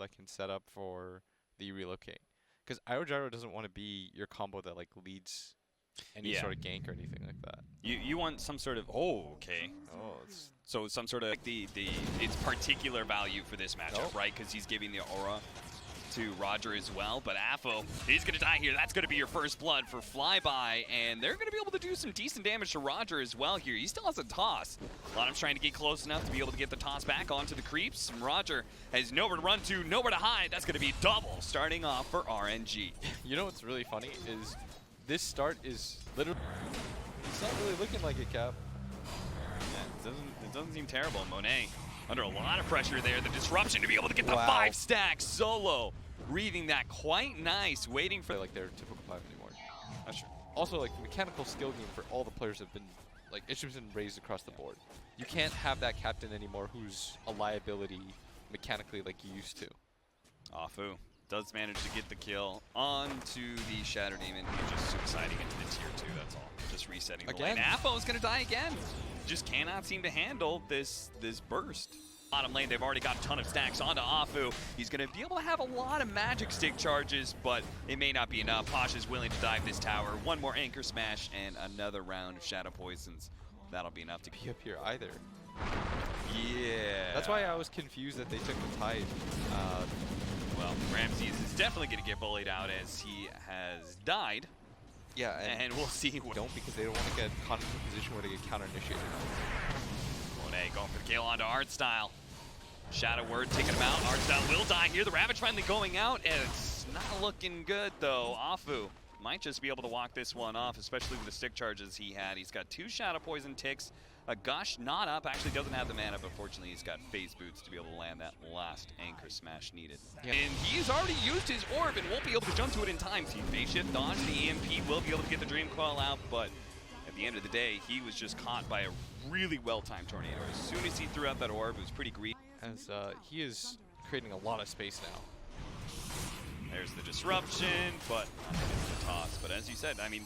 that can set up for the relocate. Because Iro Gyro doesn't want to be your combo that like leads any sort of gank or anything like that. You want some sort of okay. Oh, it's So some sort of like its particular value for this matchup, right? Because he's giving the aura to Roger as well. But Afo, he's gonna die here. That's gonna be your first blood for Flyby, and they're gonna be able to do some decent damage to Roger as well here. He still has a toss. Lottom's trying to get close enough to be able to get the toss back onto the creeps. And Roger has nowhere to run to, nowhere to hide. That's gonna be double starting off for RNG. You know what's really funny is this start is literally, it's not really looking like it, Cap. Yeah, it doesn't seem terrible. Monet under a lot of pressure there. The disruption to be able to get the 5-stack solo. Reading that quite nice, waiting for like their typical 5 anymore. That's true. Also, like, the mechanical skill game for all the players have been, like, it's just been raised across the board. You can't have that captain anymore who's a liability mechanically like you used to. Afu does manage to get the kill onto the Shatter Demon, just suiciding into the tier 2, that's all. Just resetting the lane. Afo's gonna die again. Just cannot seem to handle this burst. Bottom lane, they've already got a ton of stacks onto Afu. He's going to be able to have a lot of magic stick charges, but it may not be enough. Posh is willing to dive this tower. One more anchor smash and another round of Shadow Poisons. That'll be enough to be up here either. Yeah. That's why I was confused that they took the Tide. Well, Ramses is definitely going to get bullied out as he has died. Yeah, and we'll see. Don't, because they don't want to get caught in a position where they get counter-initiated. Monet going for the kill onto Artstyle. Shadow Word taking him out. Artstyle will die here. The Ravage finally going out. And it's not looking good, though. Afu might just be able to walk this one off, especially with the stick charges he had. He's got 2 Shadow Poison ticks. A Gush not up. Actually doesn't have the mana, but fortunately he's got Phase Boots to be able to land that last Anchor Smash needed. Yeah. And he's already used his Orb and won't be able to jump to it in time. So Phase Shift, dodge the EMP, will be able to get the Dream Coil out, but at the end of the day, he was just caught by a really well-timed Tornado. As soon as he threw out that Orb, it was pretty greedy. As he is creating a lot of space now. There's the disruption, but not against the toss. But as you said, I mean,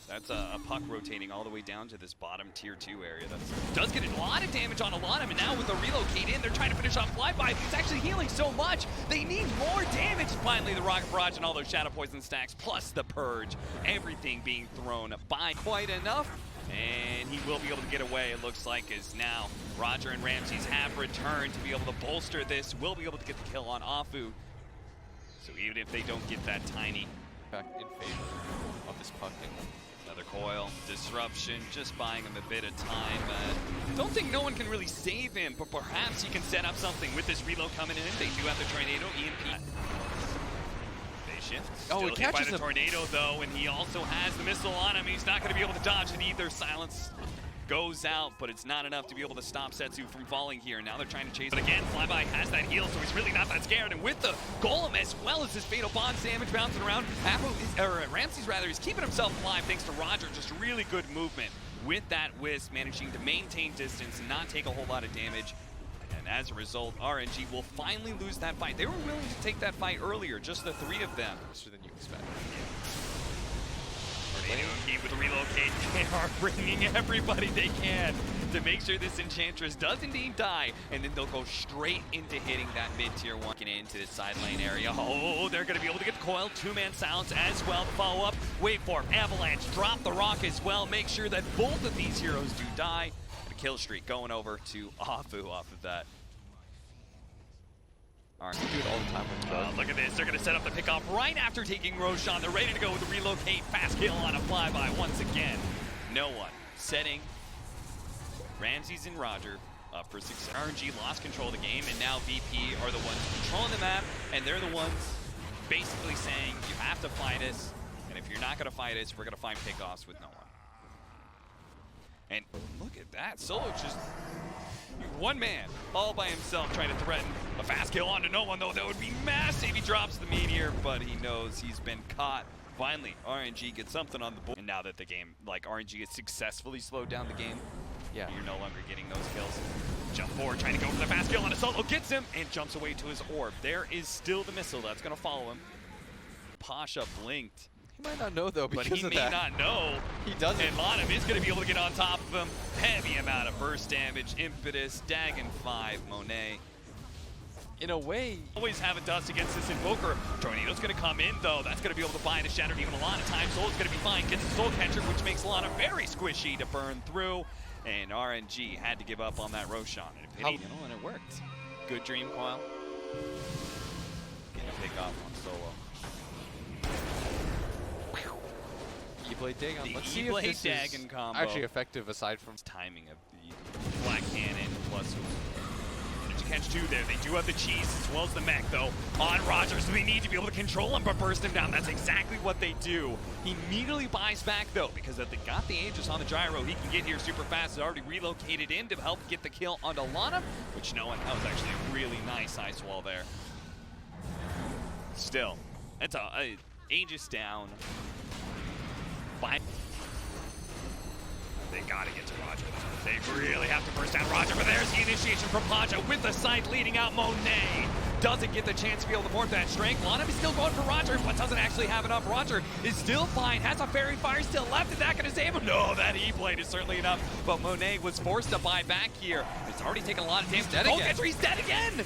that's a puck rotating all the way down to this bottom tier 2 area. That does get a lot of damage on a lot of him, and now with the relocate in, they're trying to finish off Flyby. He's actually healing so much, they need more damage. Finally, the Rocket Barrage and all those Shadow Poison stacks, plus the Purge, everything being thrown by quite enough. And he will be able to get away, it looks like, as now Roger and Ramses have returned to be able to bolster this. Will be able to get the kill on Afu. So even if they don't get that tiny back in favor of this puck. Another coil, disruption, just buying him a bit of time. Don't think no one can really save him, but perhaps he can set up something with this reload coming in. They do have the Tornado, EMP. Shift. Oh, it catches by the Tornado though, and he also has the missile on him. He's not going to be able to dodge it either. Silence goes out, but it's not enough to be able to stop Setsu from falling here. Now they're trying to chase. But again, Flyby has that heal, so he's really not that scared. And with the Golem as well as his Fatal Bonds damage bouncing around, Ramses rather, is keeping himself alive thanks to Roger. Just really good movement with that Wisp, managing to maintain distance and not take a whole lot of damage. And as a result, RNG will finally lose that fight. They were willing to take that fight earlier, just the 3 of them. Faster than you expect. Tornado with the relocate. They are bringing everybody they can to make sure this Enchantress does indeed die. And then they'll go straight into hitting that mid-tier 1. Getting into the side lane area. Oh, they're going to be able to get the coil. 2-man silence as well. Follow up. Wait for him. Avalanche. Drop the rock as well. Make sure that both of these heroes do die. Kill streak going over to Afu off of that. Alright, do it all the time with look at this. They're going to set up the pickoff right after taking Roshan. They're ready to go with the relocate. Fast kill on a Flyby once again. No one setting Ramses and Roger up for success. RNG lost control of the game, and now VP are the ones controlling the map, and they're the ones basically saying, you have to fight us, and if you're not going to fight us, we're going to find pickoffs with no one. And look at that, Solo just one man, all by himself, trying to threaten a fast kill onto no one, though. That would be massive. He drops the Meteor, but he knows he's been caught. Finally, RNG gets something on the board. And now that the game, like RNG has successfully slowed down the game, yeah, you're no longer getting those kills. Jump forward, trying to go for the fast kill on a Solo, gets him, and jumps away to his orb. There is still the missile that's going to follow him. Pasha blinked. He might not know though, because but he may not know. He doesn't. And Lottom is going to be able to get on top of him. Heavy amount of burst damage, impetus, Dagon 5, Monet. in a way, Always have a dust against this Invoker. Tornado's going to come in, though. That's going to be able to buy the Shattered Demon a lot of time. Soul's going to be fine. Gets the Soul Catcher, which makes Lana very squishy to burn through. And RNG had to give up on that Roshan. And it worked. Good dream, Coil. Getting a pick off on Solo. E-Blade Dagon. Let's see if E-Blade this Dagon is combo. actually effective aside from Timing of the Black Cannon plus Energy Catch 2 there. They do have the cheese as well as the mech though on Roger, so they need to be able to control him but burst him down. That's exactly what they do. He immediately buys back though because if they got the Aegis on the gyro, he can get here super fast. He's already relocated in to help get the kill onto Lana, which no one, that was actually a really nice ice wall there. Still, it's a Aegis down. They gotta get to Roger. They really have to burst down Roger, but there's the initiation from Paja with the sight leading out Monet. Doesn't get the chance to be able to port that strength. Lana is still going for Roger, but doesn't actually have enough. Roger is still fine, has a Fairy Fire still left. Is that gonna save him? No, that E-Blade is certainly enough, but Monet was forced to buy back here. It's already taken a lot of damage. He's dead again!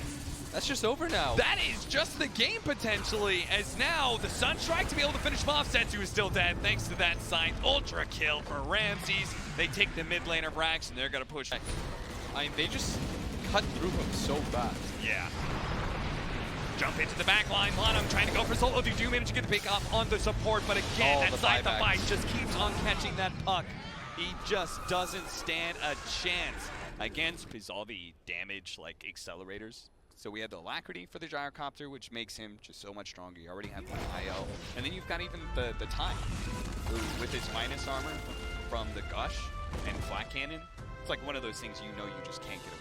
That's just over now. That is just the game potentially, as now the Sunstrike to be able to finish him off. Setsu is still dead thanks to that sight. Ultra kill for Ramses. They take the mid lane of Rax and they're gonna push. I mean, they just cut through him so fast. Yeah. Jump into the back line. Lana trying to go for solo. They do manage to get the pick up on the support, but again, that side the fight just keeps on catching that puck. He just doesn't stand a chance against all the damage like accelerators. So we had the Alacrity for the Gyrocopter, which makes him just so much stronger. You already have the IO. And then you've got even the time, who with his minus armor from the Gush and Flat Cannon. It's like one of those things you know you just can't get